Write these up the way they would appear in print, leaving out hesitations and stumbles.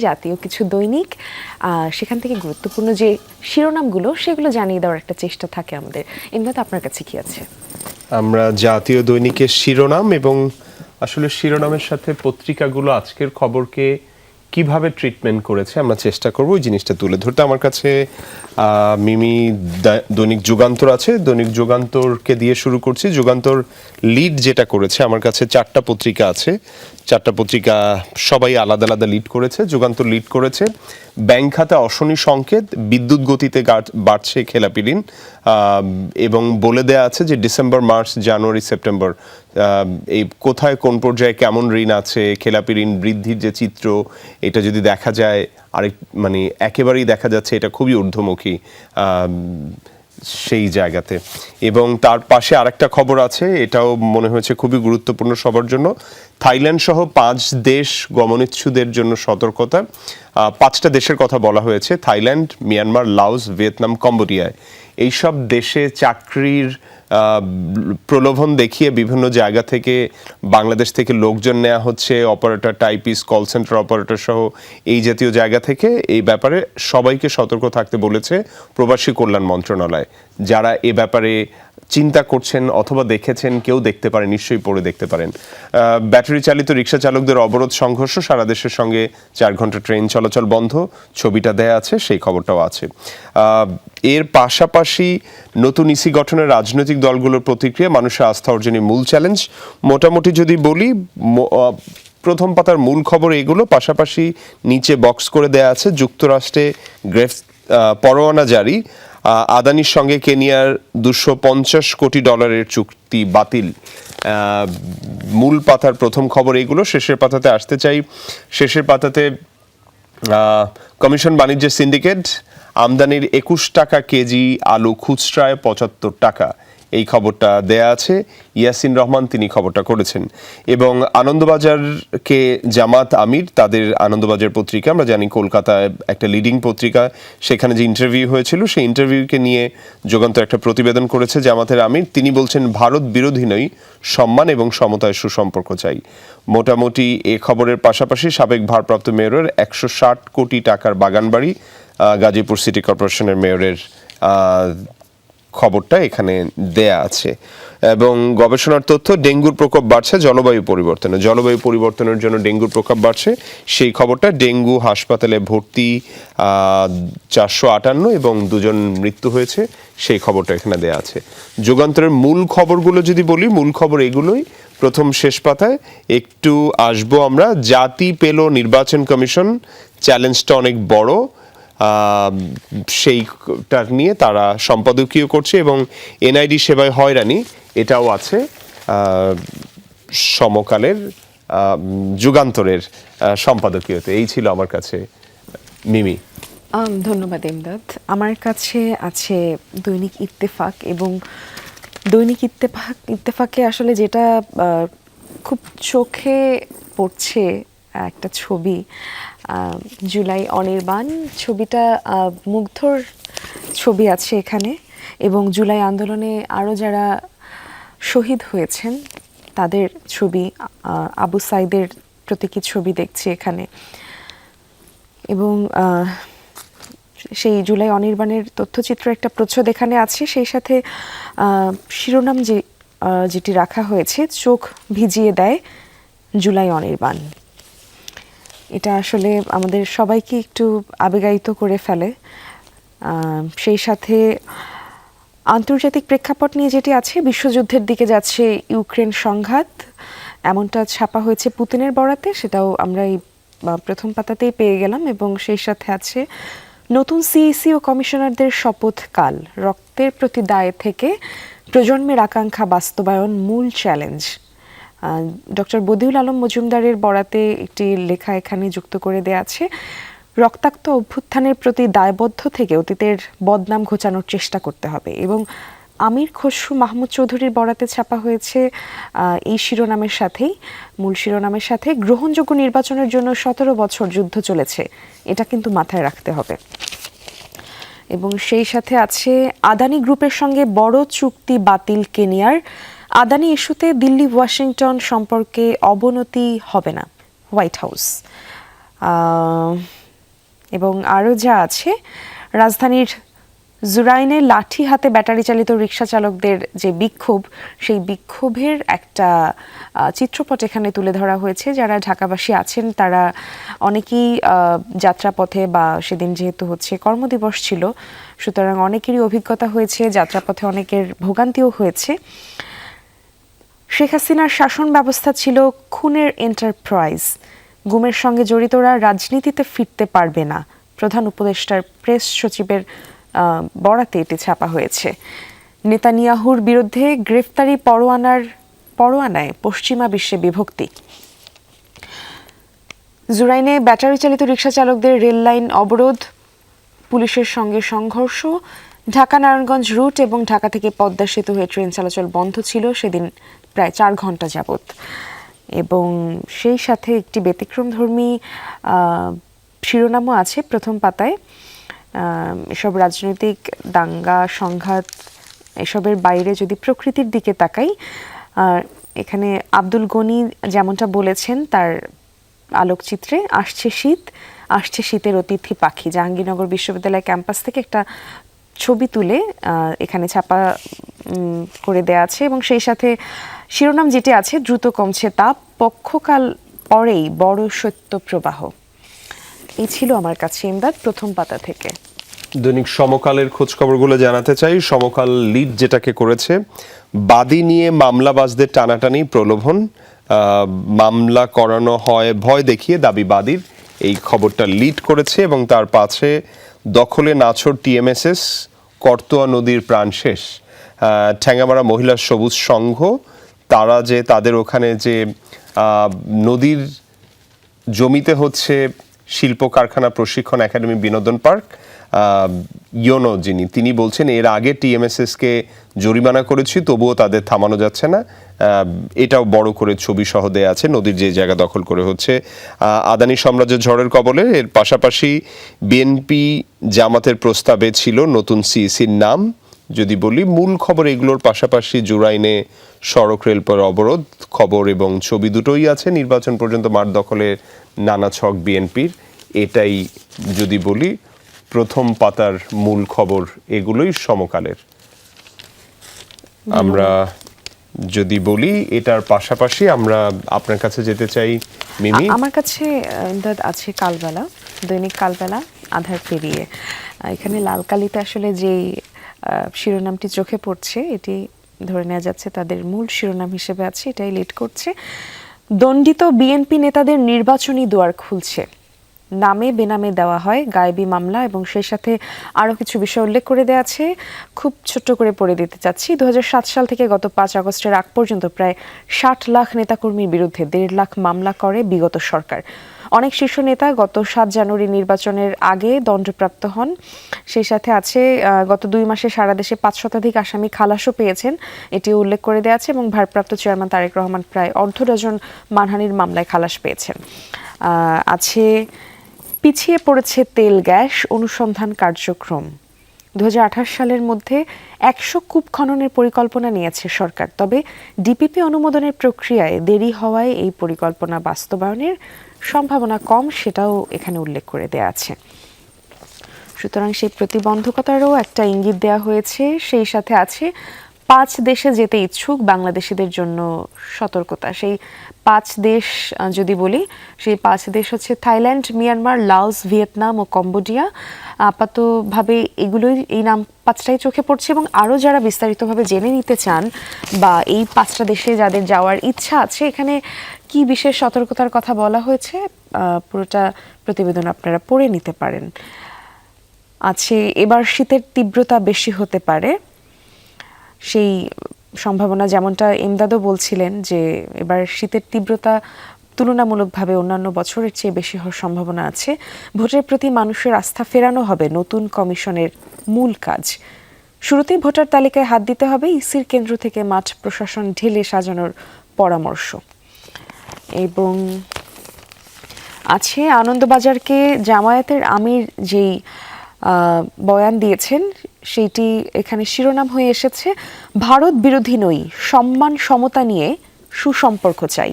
জাতীয় কিছু দৈনিক, সেখান থেকে গুরুত্বপূর্ণ যে শিরোনামগুলো সেগুলো জানিয়ে দেওয়ার একটা চেষ্টা থাকে আমাদের। ইমদাদ, আপনার কাছে কি আছে? আমরা জাতীয় দৈনিকের শিরোনাম এবং আসলে শিরোনামের সাথে পত্রিকাগুলো আজকের খবরকে কিভাবে ট্রিটমেন্ট করেছে আমরা চেষ্টা করব ওই জিনিসটা তুলে ধরতে। আমার কাছে মিমি দৈনিক যুগান্তর আছে, দৈনিক যুগান্তরকে দিয়ে শুরু করছি। যুগান্তর লিড যেটা করেছে, আমার কাছে 4টা পত্রিকা আছে, 4টা পত্রিকা সবাই আলাদা আলাদা লিড করেছে। যুগান্তর লিড করেছে ব্যাংক খাতে অশনি সংকেত, বিদ্যুৎ গতিতে বাড়ছে খেলাপি ঋণ, এবং বলে দেয়া আছে যে ডিসেম্বর, মার্চ, জানুয়ারি, সেপ্টেম্বর এই কোথায় কোন পর্যায়ে কেমন ঋণ আছে, খেলাপি ঋণ বৃদ্ধির যে চিত্র এটা যদি দেখা যায় আরেক মানে একেবারেই দেখা যাচ্ছে এটা খুবই ঊর্ধ্বমুখী সেই জায়গাতে। এবং তার পাশে আরেকটা খবর আছে, এটাও মনে হয়েছে খুবই গুরুত্বপূর্ণ সবার জন্য। থাইল্যান্ড সহ 5 দেশ গমনেচ্ছুদের জন্য সতর্কতা। 5টা দেশের কথা বলা হয়েছে, থাইল্যান্ড, মিয়ানমার, লাওস, ভিয়েতনাম, কম্বোডিয়ায়। এইসব দেশে চাকরির প্রলোভন দেখিয়ে বিভিন্ন জায়গা থেকে বাংলাদেশ থেকে লোকজন নেওয়া হচ্ছে, operator, typist, call centre operator সহ এই জাতীয় জায়গা থেকে। এই ব্যাপারে সবাইকে সতর্ক থাকতে বলেছে প্রবাসী কল্যাণ মন্ত্রণালয়। যারা এ ব্যাপারে চিন্তা করছেন অথবা দেখেছেন, কেউ দেখতে পারেন, নিশ্চয়ই পড়ে দেখতে পারেন। ব্যাটারি চালিত রিক্সা চালকদের অবরোধ সংঘর্ষ, সারা দেশের সঙ্গে 4 ঘন্টা ট্রেন চলাচল বন্ধ, ছবিটা দেয়া আছে, সেই খবরটাও আছে। এর পাশাপাশি নতুন ইসি গঠনের রাজনৈতিক দলগুলোর প্রতিক্রিয়া, মানুষের আস্থা অর্জনে মূল চ্যালেঞ্জ। মোটামুটি যদি বলি, প্রথম পাতার মূল খবর এগুলো, পাশাপাশি নিচে বক্স করে দেয়া আছে যুক্তরাষ্ট্রে পরোয়ানা জারি, আদানির সঙ্গে কেনিয়ার $250 কোটি চুক্তি বাতিল। মূল পাতার প্রথম খবর এগুলো। শেষের পাতাতে আসতে চাই। শেষের পাতাতে কমিশন বাণিজ্যের সিন্ডিকেট, আমদানির 21 টাকা কেজি আলু খুচরায় 75 টাকা, এই খবরটা দেয়া আছে। ইয়াসিন রহমান তিনি খবরটা করেছেন। এবং আনন্দবাজারকে জামাত আমির, তাদের আনন্দবাজার পত্রিকা আমরা জানি কলকাতায় একটা লিডিং পত্রিকা, সেখানে যে ইন্টারভিউ হয়েছিল সেই ইন্টারভিউকে নিয়ে যুগান্তর একটা প্রতিবেদন করেছে জামাতের আমির। তিনি বলছেন ভারত বিরোধী নই, সম্মান এবং সমতায় সুসম্পর্ক চাই। মোটামুটি এ খবরের পাশাপাশি সাবেক ভারপ্রাপ্ত মেয়রের 160 কোটি টাকার বাগানবাড়ি, গাজীপুর সিটি কর্পোরেশনের মেয়রের খবরটা এখানে দেয়া আছে। এবং গবেষণার তথ্য, ডেঙ্গুর প্রকোপ বাড়ছে জলবায়ু পরিবর্তনের জন্য ডেঙ্গুর প্রকোপ বাড়ছে, সেই খবরটা। ডেঙ্গু হাসপাতালে ভর্তি 458 এবং 2 জন মৃত্যু হয়েছে, সেই খবরটা এখানে দেয়া আছে। যুগান্তরের মূল খবরগুলো যদি বলি, মূল খবর এগুলোই। প্রথম শেষ পাতায় একটু আসবো আমরা। জাতি পেল নির্বাচন কমিশন, চ্যালেঞ্জটা অনেক বড়, সেইটা নিয়ে তারা সম্পাদকীয় করছে। এবং এনআইডি সেবায় হয়রানি, এটাও আছে সমকালের যুগান্তরের সম্পাদকীয়তে। এই ছিল আমার কাছে মিমি। ধন্যবাদ ইমদাদ। আমার কাছে আছে দৈনিক ইত্তেফাক, এবং দৈনিক ইত্তেফাকে আসলে যেটা খুব চোখে পড়ছে একটা ছবি, জুলাই অনির্বাণ ছবিটা, মুগ্ধর ছবি আছে এখানে, এবং জুলাই আন্দোলনে আরও যারা শহীদ হয়েছেন তাদের ছবি, আবু সাইদের প্রতীকী ছবি দেখছি এখানে। এবং সেই জুলাই অনির্বাণের তথ্যচিত্র একটা প্রচ্ছদ এখানে আছে, সেই সাথে শিরোনাম যেটি রাখা হয়েছে, চোখ ভিজিয়ে দেয় জুলাই অনির্বাণ। এটা আসলে আমাদের সবাইকে একটু আবেগায়িত করে ফেলে। সেই সাথে আন্তর্জাতিক প্রেক্ষাপট নিয়ে যেটি আছে, বিশ্বযুদ্ধের দিকে যাচ্ছে ইউক্রেন সংঘাত, এমনটা ছাপা হয়েছে পুতিনের বরাতে, সেটাও আমরা এই প্রথম পাতাতেই পেয়ে গেলাম। এবং সেই সাথে আছে নতুন সিইসি ও কমিশনারদের শপথ কাল, রক্তের প্রতি দায় থেকে প্রজন্মের আকাঙ্ক্ষা বাস্তবায়ন মূল চ্যালেঞ্জ। ডক্টর বদিউল আলম মজুমদারের বরাতে একটি লেখা এখানে যুক্ত করে দেয়া আছে, রক্তাক্ত অভ্যুত্থানের প্রতি দায়বদ্ধ থেকে অতীতের বদনাম ঘোচানোর চেষ্টা করতে হবে। এবং আমির খসরু মাহমুদ চৌধুরীর বরাতে ছাপা হয়েছে এই শিরোনামের সাথেই, মূল শিরোনামের সাথে, গ্রহণযোগ্য নির্বাচনের জন্য 17 বছর যুদ্ধ চলেছে, এটা কিন্তু মাথায় রাখতে হবে। এবং সেই সাথে আছে আদানি গ্রুপের সঙ্গে বড় চুক্তি বাতিল কেনিয়ার, আদানি ইস্যুতে দিল্লি ওয়াশিংটন সম্পর্কে অবনতি হবে না, হোয়াইট হাউস। এবং আরও যা আছে, রাজধানীর জুরাইনে লাঠি হাতে ব্যাটারি চালিত রিকশা চালকদের যে বিক্ষোভ, সেই বিক্ষোভের একটা চিত্রপট এখানে তুলে ধরা হয়েছে। যারা ঢাকাবাসী আছেন তারা অনেকেই যাত্রাপথে, বা সেদিন যেহেতু হচ্ছে কর্মদিবস ছিল, সুতরাং অনেকেরই অভিজ্ঞতা হয়েছে, যাত্রাপথে অনেকের ভোগান্তিও হয়েছে। শেখ হাসিনার শাসন ব্যবস্থা ছিল খুনের এন্টারপ্রাইজ, গুমের সঙ্গে জড়িতরা রাজনীতিতে ফিরতে পারবে না, প্রধান উপদেষ্টার প্রেস সচিবের বরাতে এটি ছাপা হয়েছে। নেতানিয়াহুর বিরুদ্ধে গ্রেফতারি পরোয়ানায় পশ্চিমা বিশ্বে বিভক্তি। জুরাইনে ব্যাটারি চালিত রিকশা চালকদের রেল লাইন অবরোধ, পুলিশের সঙ্গে সংঘর্ষ, ঢাকা নারায়ণগঞ্জ রুট এবং ঢাকা থেকে পদ্মা সেতু হয়ে ট্রেন চলাচল বন্ধ ছিল সেদিন প্রায় 4 ঘন্টা যাবত। এবং সেই সাথে একটি ব্যতিক্রমধর্মী শিরোনামও আছে প্রথম পাতায়। এসব রাজনৈতিক দাঙ্গা সংঘাত এসবের বাইরে যদি প্রকৃতির দিকে তাকাই, এখানে আব্দুল গনি যেমনটা বলেছেন তার আলোকচিত্রে, আসছে শীতের অতিথি পাখি, জাহাঙ্গীরনগর বিশ্ববিদ্যালয় ক্যাম্পাস থেকে একটা ছবি তুলে এখানে ছাপা করে দেয়া আছে। এবং সেই সাথে শিরোনাম যেটি আছে, দ্রুত কমছে তাপ, পক্ষকাল পরেই বড় সত্য প্রবাহ। এই ছিল আমার কাছে ইমদাদ প্রথম পাতা থেকে। দৈনিক সমকালের খোঁজ খবরগুলো জানাতে চাই। সমকাল লিড যেটাকে করেছে, বাদী নিয়ে মামলাবাজদের টানাটানি প্রলোভন, মামলা করানো হয় ভয় দেখিয়ে দাবি বাদীর, এই খবরটা লিড করেছে। এবং তার পাশে দখলে নাছোড় টিএমএসএস, করতোয়া নদীর প্রাণ শেষ। ঠ্যাঙ্গামারা মহিলা সবুজ সংঘ, তারা যে তাদের ওখানে যে নদীর জমিতে হচ্ছে শিল্প কারখানা প্রশিক্ষণ একাডেমি বিনোদন পার্ক, ইয়োনো তিনি বলছেন এর আগে টিএমএসএসকে জরিমানা করেছি, তবুও তাদের থামানো যাচ্ছে না। এটাও বড় করে ছবি সহ দেয়া আছে, নদীর যে জায়গা দখল করে হচ্ছে। আদানি সাম্রাজ্য ঝড়ের কবলে। এর পাশাপাশি বিএনপি জামাতের প্রস্তাবে ছিল নতুন সিইসির নাম। যদি বলি মূল খবর এগুলোর পাশাপাশি জুরাইনে সড়ক রেলপথ অবরোধ খবর এবং ছবি দুটোই আছে। নির্বাচন পর্যন্ত মাঠ দখলের নানা ছক বিএনপির, এটাই যদি বলি প্রথম পাতার মূল খবর। এগুলোই সমকালের। আমরা যদি বলি এটার পাশাপাশি আমরা আপনার কাছে যেতে চাই মিমি। আমার কাছে আছে কালবেলা, দৈনিক কালবেলা আধার পেরিয়ে। এখানে লাল কালিতে আসলে যেই শিরোনামটি চোখে পড়ছে, এটি ধরে নেওয়া যাচ্ছে তাদের মূল শিরোনাম হিসেবে আছে, এটাই লিড করছে। দণ্ডিত বিএনপি নেতাদের নির্বাচনী দুয়ার খুলছে, নামে বেনামে দেওয়া হয় গায়েবী মামলা। এবং সেই সাথে আরও কিছু বিষয় উল্লেখ করে দেওয়া আছে, খুব ছোট্ট করে পড়ে দিতে চাচ্ছি। 2007 সাল থেকে গত 5 আগস্টের আগ পর্যন্ত প্রায় 60 লাখ নেতাকর্মীর বিরুদ্ধে 1.5 লাখ মামলা করে বিগত সরকার। অনেক শীর্ষ নেতা গত 7 জানুয়ারি নির্বাচনের আগে দণ্ডপ্রাপ্ত হন। সেই সাথে আছে গত 2 মাসে সারা দেশে 5 শতাধিক আসামি খালাসও পেয়েছেন, এটিও উল্লেখ করে দেওয়া আছে। এবং ভারপ্রাপ্ত চেয়ারম্যান তারেক রহমান প্রায় 1/2 ডজন মানহানির মামলায় খালাস পেয়েছেন। আছে পিছিয়ে পড়েছে তেল গ্যাস অনুসন্ধান কার্যক্রম। 2028 সালের মধ্যে 100 কূপ খননের পরিকল্পনা নিয়েছে সরকার, তবে ডিপিপি অনুমোদনের প্রক্রিয়ায় দেরি হওয়ায় এই পরিকল্পনা বাস্তবায়নের সম্ভাবনা কম, সেটাও এখানে উল্লেখ করে দেয়া আছে। সুতরাং সেই প্রতিবন্ধকতারও একটা ইঙ্গিত দেওয়া হয়েছে। সেই সাথে আছে 5 দেশে যেতে ইচ্ছুক বাংলাদেশিদের জন্য সতর্কতা। সেই 5 দেশ যদি বলি, সেই 5 দেশ হচ্ছে থাইল্যান্ড, মিয়ানমার, লাওস, ভিয়েতনাম ও কম্বোডিয়া। আপাতভাবে এই নাম 5টাই চোখে পড়ছে। এবং আরও যারা বিস্তারিতভাবে জেনে নিতে চান বা এই 5টা দেশে যাদের যাওয়ার ইচ্ছা আছে, এখানে কি বিশেষ সতর্কতার কথা বলা হয়েছে পুরোটা প্রতিবেদন আপনারা পড়ে নিতে পারেন। আছে এবার শীতের তীব্রতা বেশি হতে পারে, সেই সম্ভাবনা যেমনটা ইমদাদও বলছিলেন যে এবার শীতের তীব্রতা তুলনামূলকভাবে অন্যান্য বছরের চেয়ে বেশি হওয়ার সম্ভাবনা আছে। ভোটের প্রতি মানুষের আস্থা ফেরানো হবে নতুন কমিশনের মূল কাজ। শুরুতেই ভোটার তালিকায় হাত দিতে হবে, ইসির কেন্দ্র থেকে মাঠ প্রশাসন ঢেলে সাজানোর পরামর্শ। এবং আছে আনন্দবাজারকে জামায়াতের আমির যেই বয়ান দিয়েছেন, সেইটি এখানে শিরোনাম হয়ে এসেছে, ভারত বিরোধী নই, সম্মান সমতা নিয়ে সুসম্পর্ক চাই।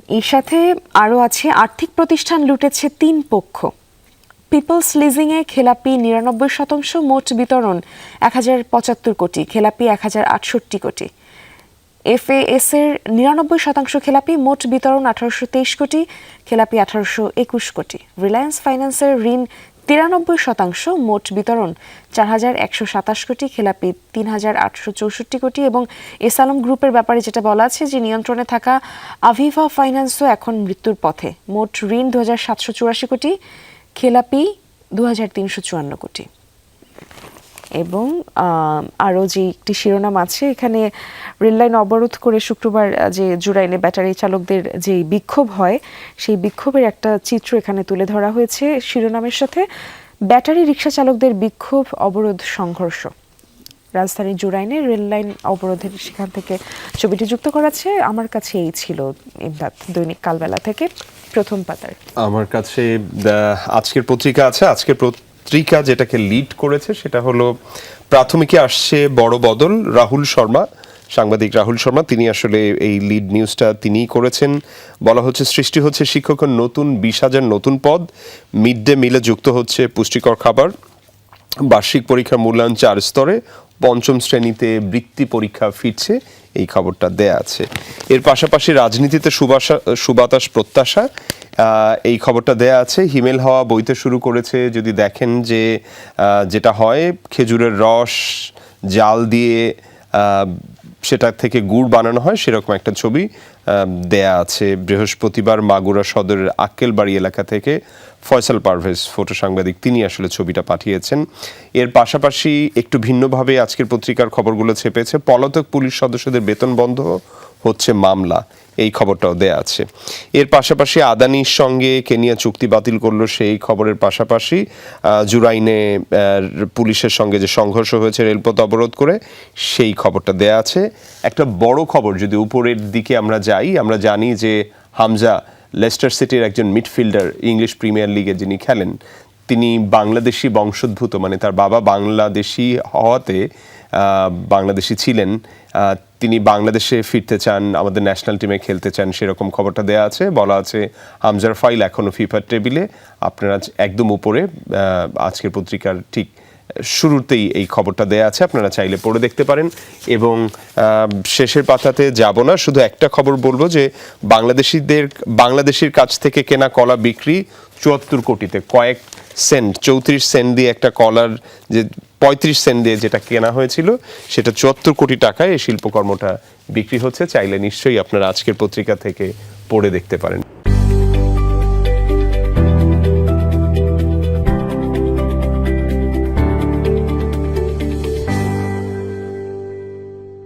এর সাথে আরও আছে আর্থিক প্রতিষ্ঠান লুটেছে ৩ পক্ষ। পিপলস লিজিংয়ে খেলাপি ৯৯%, মোট বিতরণ ১,০৭৫ কোটি, খেলাপি ১,০৬৮ কোটি। এফএএস এর ৯৯% খেলাপি, মোট বিতরণ ১,৮২৩ কোটি, খেলাপি ১,৮২১ কোটি। রিলায়েন্স ফাইন্যান্সের ঋণ ৯৩%, মোট বিতরণ ৪,১২৭ কোটি, খেলাপি ৩,৮৬৪ কোটি। এবং এস আলম গ্রুপের ব্যাপারে যেটা বলা আছে যে নিয়ন্ত্রণে থাকা আভিভা ফাইন্যান্সও এখন মৃত্যুর পথে, মোট ঋণ ২,৭৮৪ কোটি, খেলাপি ২,৩৫৪ কোটি। এবং আরও যে একটি শিরোনাম আছে এখানে, রেললাইন অবরোধ করে শুক্রবার যে জুরাইনে ব্যাটারি চালকদের যে বিক্ষোভ হয় সেই বিক্ষোভের একটা চিত্র এখানে তুলে ধরা হয়েছে শিরোনামের সাথে। ব্যাটারি রিক্সা চালকদের বিক্ষোভ, অবরোধ, সংঘর্ষ। রাজধানীর জুরাইনে রেললাইন অবরোধের সেখান থেকে ছবিটি যুক্ত করাছে। আমার কাছে এই ছিল ইমদাদ, দৈনিক কালবেলা থেকে প্রথম পাতার। আমার কাছে আজকের পত্রিকা আছে। আজকের পত্রিকা যেটাকে লিড করেছে সেটা হলো প্রাথমিকে আসছে বড় বদল, রাহুল শর্মা, সাংবাদিক রাহুল শর্মা, তিনি আসলে এই লিড নিউজটা তিনিই করেছেন। বলা হচ্ছে সৃষ্টি হচ্ছে শিক্ষকের নতুন ২০,০০০ নতুন পদ, মিড ডে মিলে যুক্ত হচ্ছে পুষ্টিকর খাবার, বার্ষিক পরীক্ষার মূল্যায়ন ৪ স্তরে, পঞ্চম শ্রেণীতে বৃত্তি পরীক্ষা ফিরছে, এই খবরটা দেয়া আছে। এর পাশাপাশি রাজনীতিতে সুবাতাস প্রত্যাশা, এই খবরটা দেয়া আছে। হিমেল হাওয়া বইতে শুরু করেছে। যদি দেখেন যে যেটা হয় খেজুরের রস জাল দিয়ে সেটা থেকে গুড় বানানো হয়, সেরকম একটা ছবি দেয়া আছে। বৃহস্পতিবার মাগুরা সদরের আক্কেলবাড়ি এলাকা থেকে ফয়সাল পারভেজ ফটো সাংবাদিক, তিনি আসলে ছবিটা পাঠিয়েছেন। এর পাশাপাশি একটু ভিন্নভাবে আজকের পত্রিকার খবরগুলো ছেপেছে। পলাতক পুলিশ সদস্যদের বেতন বন্ধ হচ্ছে মামলা, এই খবরটাও দেয়া আছে। এর পাশাপাশি আদানির সঙ্গে কেনিয়া চুক্তি বাতিল করলো, সেই খবরের পাশাপাশি জুরাইনে পুলিশের সঙ্গে যে সংঘর্ষ হয়েছে রেলপথ অবরোধ করে, সেই খবরটা দেয়া আছে। একটা বড় খবর যদি উপরের দিকে আমরা যাই, আমরা জানি যে হামজা লেস্টার সিটির একজন মিডফিল্ডার, ইংলিশ প্রিমিয়ার লিগে যিনি খেলেন, তিনি বাংলাদেশি বংশোদ্ভূত, মানে তার বাবা বাংলাদেশি হওয়াতে বাংলাদেশি ছিলেন, তিনি বাংলাদেশে ফিরতে চান, আমাদের ন্যাশনাল টিমে খেলতে চান, সেরকম খবরটা দেয়া আছে। বলা আছে হামজার ফাইল এখনও ফিফার টেবিলে। আপনারা একদম উপরে আজকের পত্রিকার ঠিক শুরুতেই এই খবরটা দেয়া আছে, আপনারা চাইলে পড়ে দেখতে পারেন। এবং শেষের পাতাতে যাব না, শুধু একটা খবর বলবো যে বাংলাদেশির কাছ থেকে কেনা কলা বিক্রি ৭৪ কোটিতে, কয়েক সেন্ট, ৩৪ সেন্ট দিয়ে একটা কলার, যে ৩৫ সেন্ট দিয়ে যেটা কেনা হয়েছিল সেটা ৭৪ কোটি টাকায় এই শিল্পকর্মটা বিক্রি হচ্ছে। চাইলে নিশ্চয়ই আপনারা আজকের পত্রিকা থেকে পড়ে দেখতে পারেন।